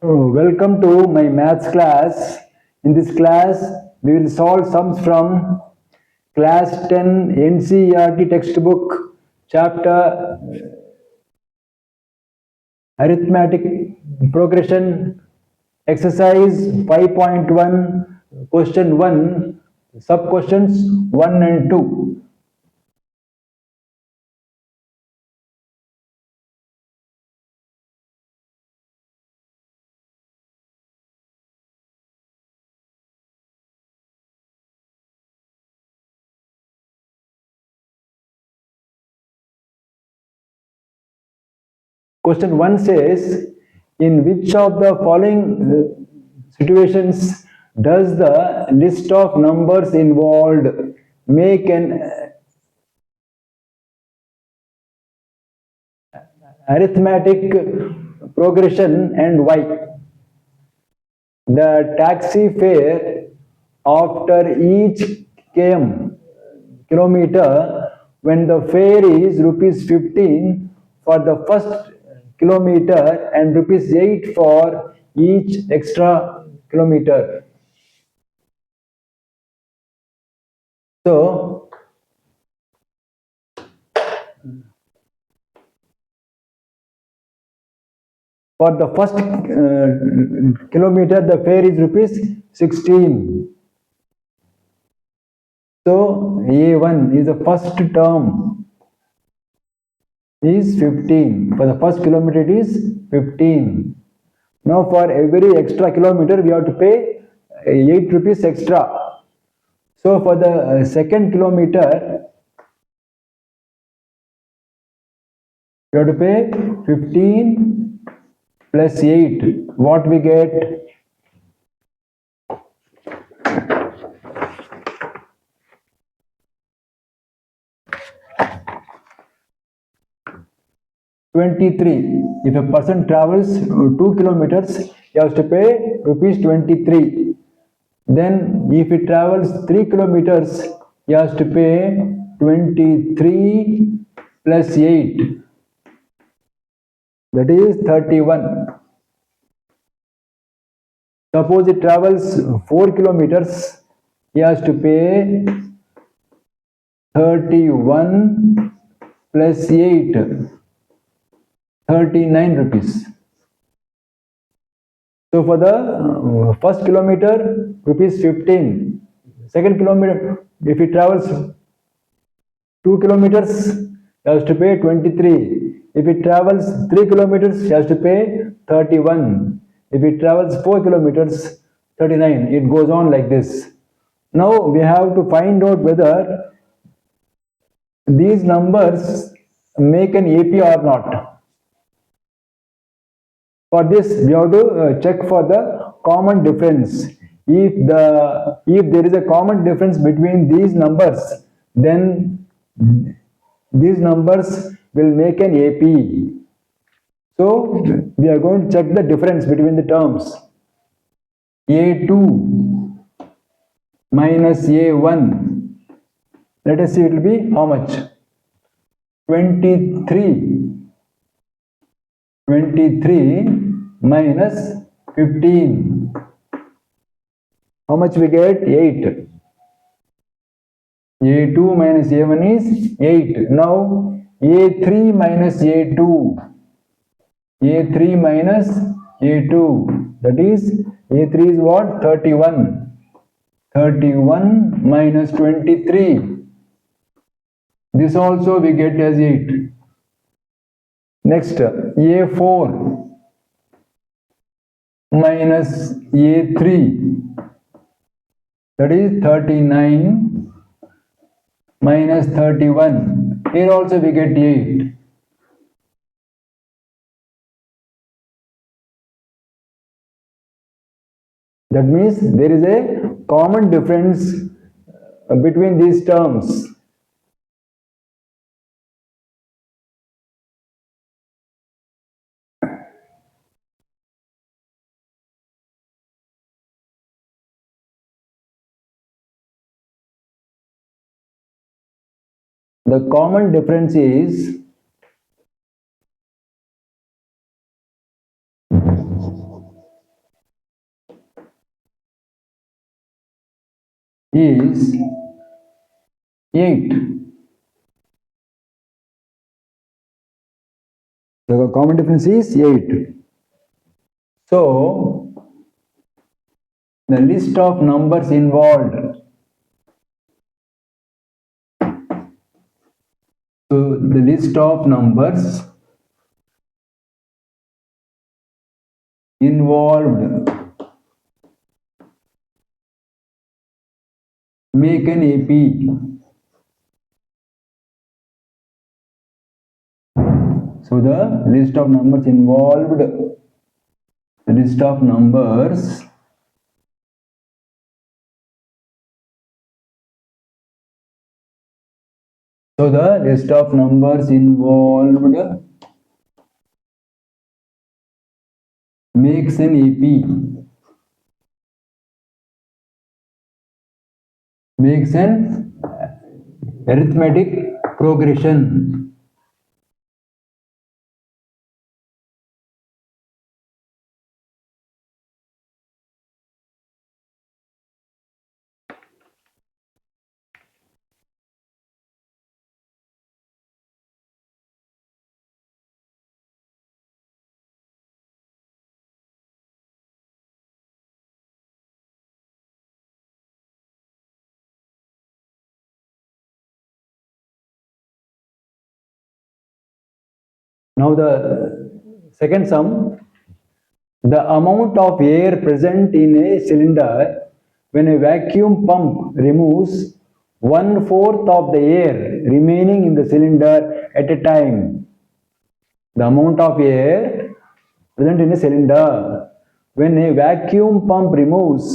Welcome to my maths class. In this class, we will solve sums from class 10 NCERT textbook, chapter Arithmetic Progression, exercise 5.1, question 1, sub questions 1 and 2. Question 1 says, in which of the following situations does the list of numbers involved make an arithmetic progression and why? The taxi fare after each kilometer, when the fare is rupees 15 for the first kilometer and rupees 8 for each extra kilometer. So, for the first kilometer, the fare is rupees 16. So, A1 is the first term is 15. For the first kilometer, it is 15. Now, for every extra kilometer, we have to pay 8 rupees extra. So, for the second kilometer, we have to pay 15 plus 8. What we get? 23. If a person travels 2 kilometers, he has to pay rupees 23. Then if he travels 3 kilometers, he has to pay 23 plus 8. That is 31. Suppose he travels 4 kilometers, he has to pay 31 plus 8. 39 rupees. So for the first kilometer, rupees 15. Second kilometer, if he travels 2 kilometers, he has to pay 23. If he travels 3 kilometers, he has to pay 31. If he travels 4 kilometers, 39. It goes on like this. Now we have to find out whether these numbers make an AP or not. For this, we have to check for the common difference. If there is a common difference between these numbers, then these numbers will make an AP. So we are going to check the difference between the terms. A2 minus A1. Let us see, it will be how much? 23 minus 15. How much we get? 8. A2 minus A1 is 8. Now A3 minus A2. A3 minus A2. That is, A3 is what? 31. 31 minus 23. This also we get as 8. Next, A4 minus A3, that is 39 minus 31. Here also we get 8. That means there is a common difference between these terms. The common difference is is 8. The common difference is 8. So, the list of numbers involved. So, the list of numbers involved make an AP. So, the list of numbers involved, the list of numbers involved makes an AP. Makes an arithmetic progression. Now the second sum, the amount of air present in a cylinder when a vacuum pump removes 1/4 of the air remaining in the cylinder at a time. The amount of air present in a cylinder when a vacuum pump removes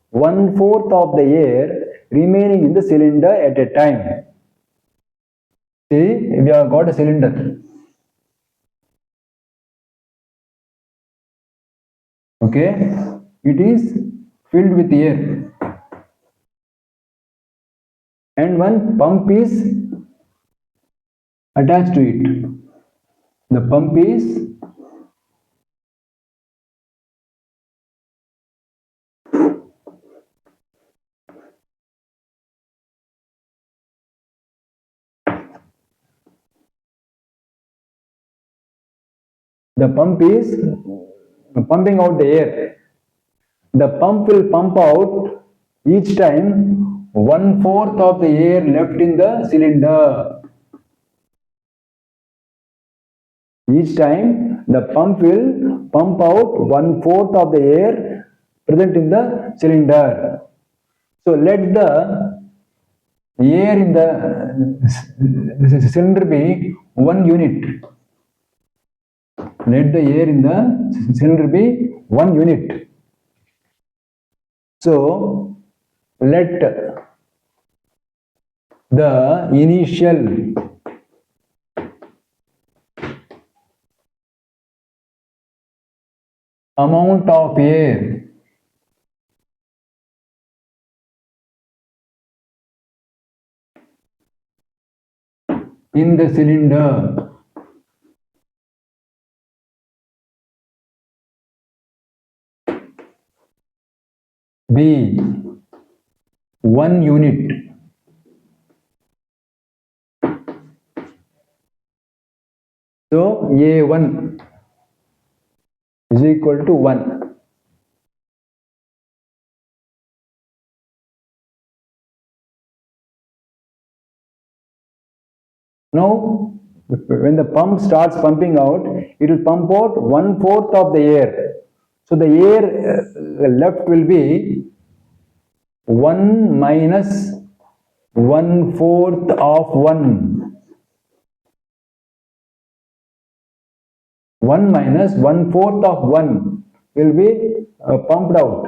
1/4 of the air remaining in the cylinder at a time. See, we have got a cylinder. Okay, it is filled with air, and one pump is attached to it. The pump is pumping out the air. The pump will pump out each time 1/4 of the air left in the cylinder. Each time the pump will pump out 1/4 of the air present in the cylinder. So let the air in the cylinder be 1 unit. Let the air in the cylinder be 1 unit. So let the initial amount of air in the cylinder be 1 unit. So A1 is equal to 1. Now, when the pump starts pumping out, it will pump out 1/4 of the air. So the air left will be 1 minus 1/4 of 1. 1 minus 1/4 of 1 will be pumped out.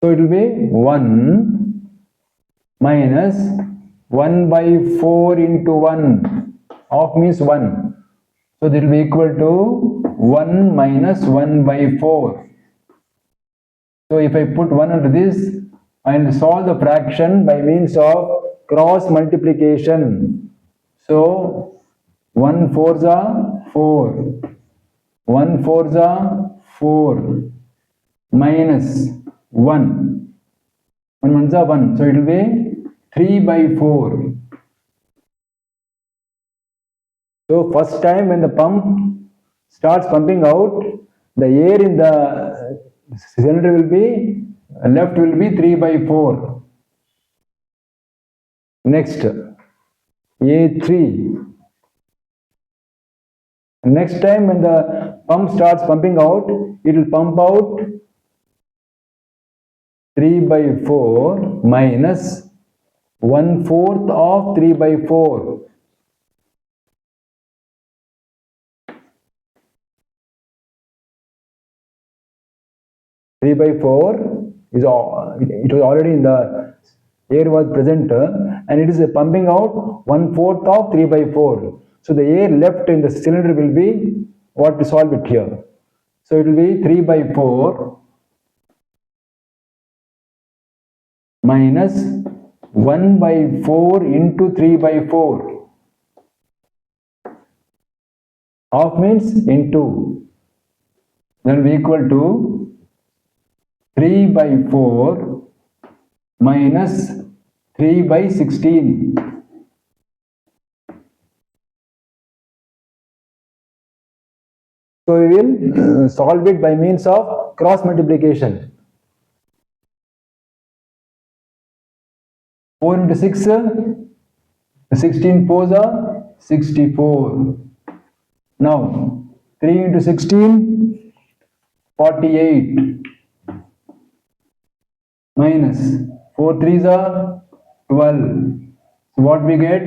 So it will be 1 minus 1/4 into 1 of means 1. So that will be equal to 1 minus 1/4. So if I put 1 under this, I will solve the fraction by means of cross multiplication. So 1 fours are 4. 1 fours are 4 minus 1. 1 ones are 1. So it will be 3 by 4. So first time when the pump starts pumping out, the air in the cylinder will be left will be 3 by 4. Next, A3. Next time when the pump starts pumping out, it will pump out 3 by 4 minus 1/4 of 3 by 4. Three by 4 is it was already in the air was present and it is pumping out 1/4 of 3 by 4. So the air left in the cylinder will be what we solve it here. So it will be 3 by 4 minus 1 by 4 into 3 by 4. Half means into. Then will be equal to 3 by 4 minus 3 by 16. So we will solve it by means of cross multiplication. 4 into 6, 16 fours are 64. Now 3 into 16, 48 minus 4 threes are 12. So what we get?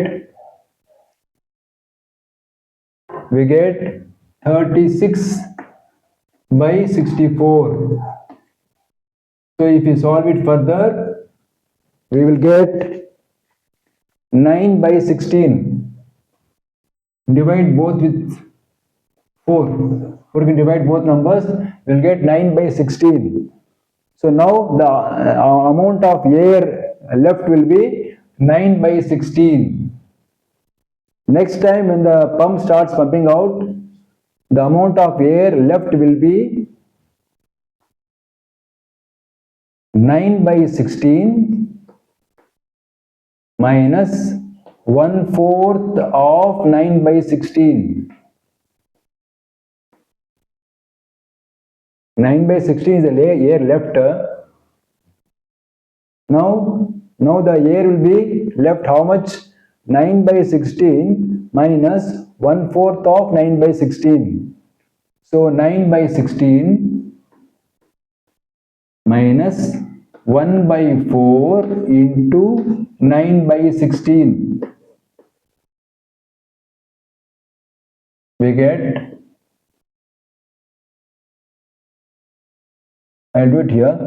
We get 36 by 64. So if you solve it further, we will get 9 by 16. Divide both with 4. 4 can divide both numbers. We will get 9 by 16. So now the amount of air left will be 9 by 16. Next time when the pump starts pumping out, the amount of air left will be 9 by 16 minus 1/4 of 9 by 16. 9 by 16 is the air left. Now the air will be left how much? 9 by 16 minus 1/4 of 9 by 16. So 9 by 16 minus 1 by 4 into 9 by 16. We get, I'll do it here.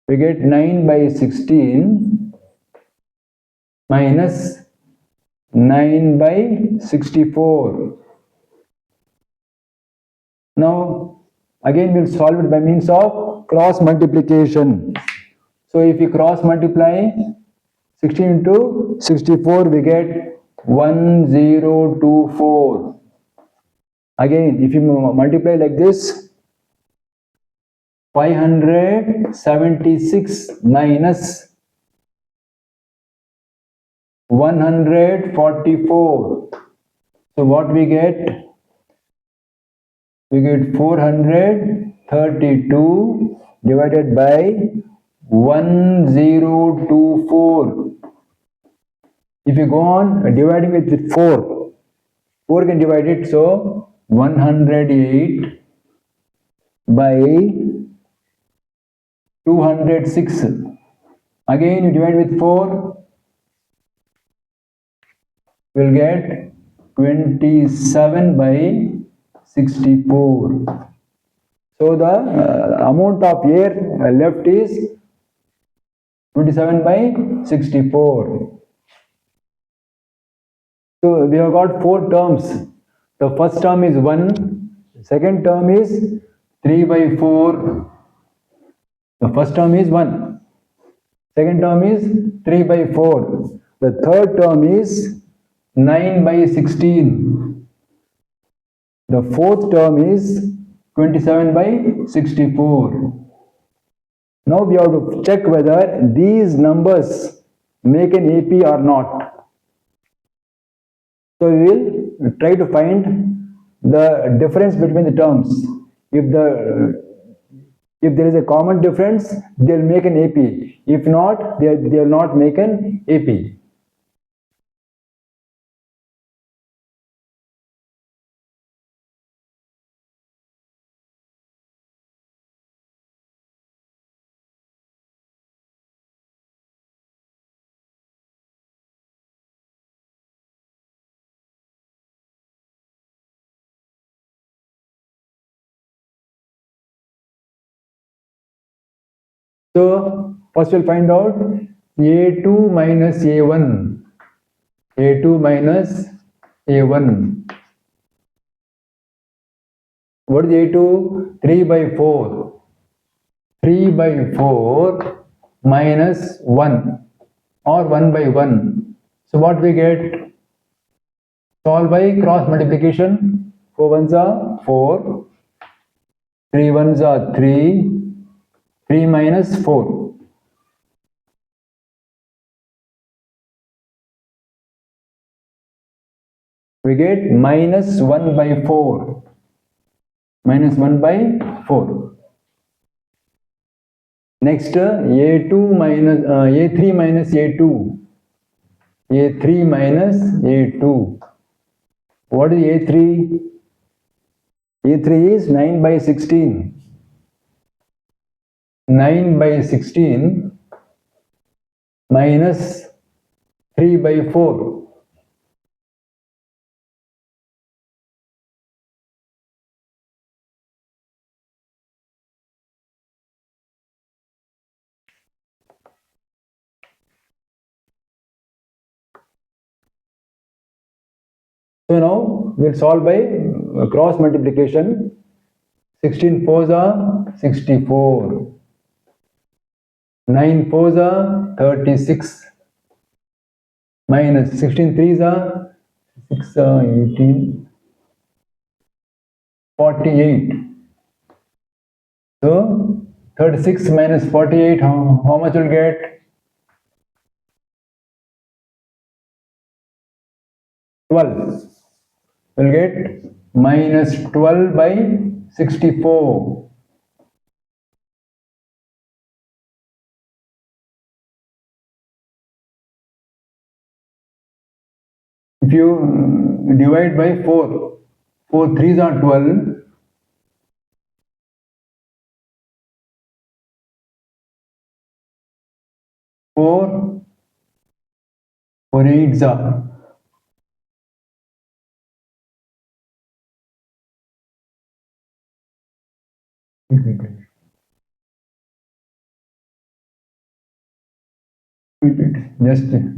We get 9 by 16 minus 9 by 64. Now again we'll solve it by means of cross multiplication. So if we cross multiply 16 into 64, we get 1024. Again if you multiply like this, 576 minus 144. So what we get? We get 432 divided by 1024. If you go on dividing it with 4, 4 can divide it, so 108 by 206. Again you divide with 4, we'll get 27 by 64. So the amount of air left is 27 by 64. So we have got 4 terms. The first term is 1, second term is 3 by 4. The first term is 1, second term is 3 by 4. The third term is 9 by 16. The fourth term is 27 by 64. Now we have to check whether these numbers make an AP or not. So we will try to find the difference between the terms. If there is a common difference, they'll make an AP. If not, they'll not make an AP. So first we'll find out A2 minus A1. A2 minus A1. What is A2? 3 by 4. 3 by 4 minus 1 or 1 by 1. So what we get? Solve by cross multiplication. 4 ones are 4. 3 ones are 3. 3 minus 4. We get minus 1 by 4. Minus 1 by 4. Next, A2 minus A3 minus A2. A3 minus A2. What is A3? A3 is 9 by 16. 9 by 16 minus 3 by 4. So now we'll solve by cross multiplication. 16 fours are 64. 9 fours are 36. Minus 16 threes are 6 are 18. 48. So 36 minus 48, how much will get? 12. We'll get minus 12 by 64. If you divide by 4, 4 threes are 12. 4 eights are.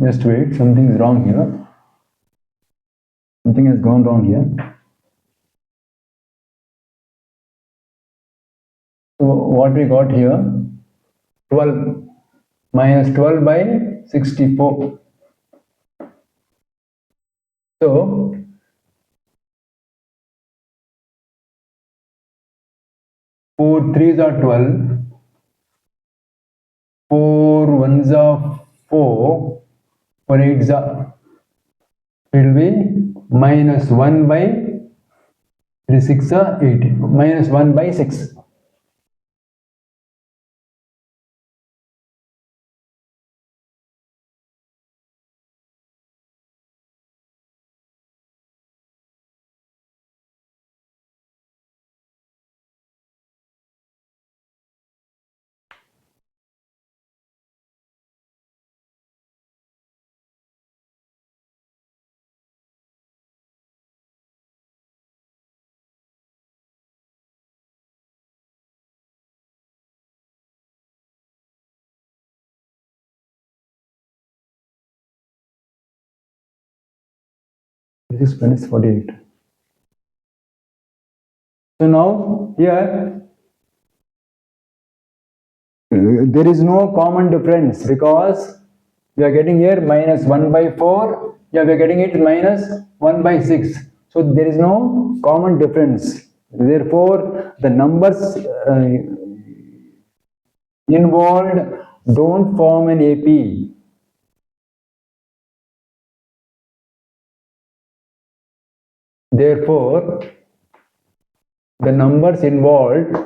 Just wait, something is wrong here. Something has gone wrong here. So what we got here? 12 minus 12 by 64. So 4 threes are 12. 4 ones are 4. 4 eights are. It will be minus 1 by 3 6 are 8. Minus 1 by 6. This is minus 48. So now here there is no common difference because We are getting here minus 1 by 4. Yeah, we are getting it minus 1 by 6. So there is no common difference. Therefore, the numbers involved don't form an AP. Therefore, the numbers involved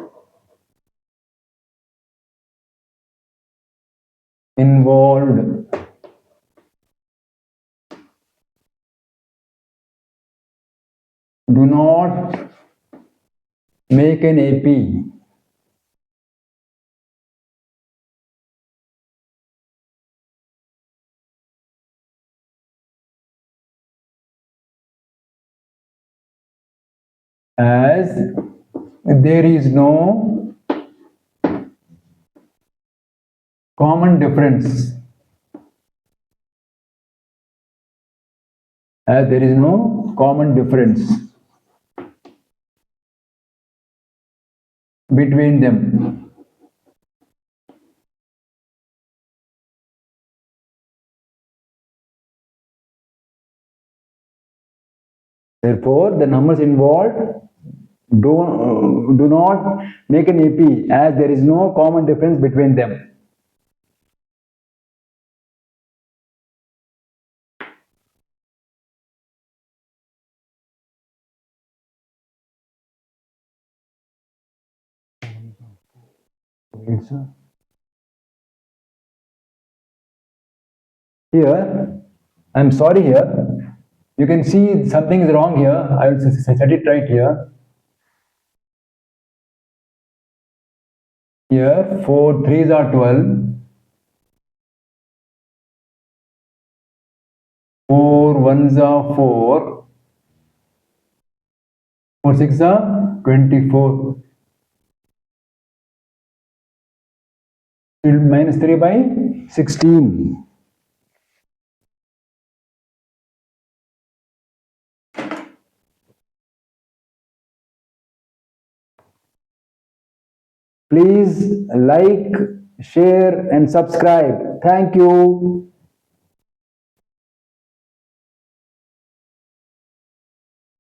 do not make an AP. As there is no common difference. As there is no common difference between them. Therefore, the numbers involved do not make an AP as there is no common difference between them. Here, I'm sorry here. You can see something is wrong here. I will set it right here. Here, 4 3s are 12. 4 1s are 4. 4 6 are 24. Minus 3 by 16. Please like, share and subscribe. Thank you.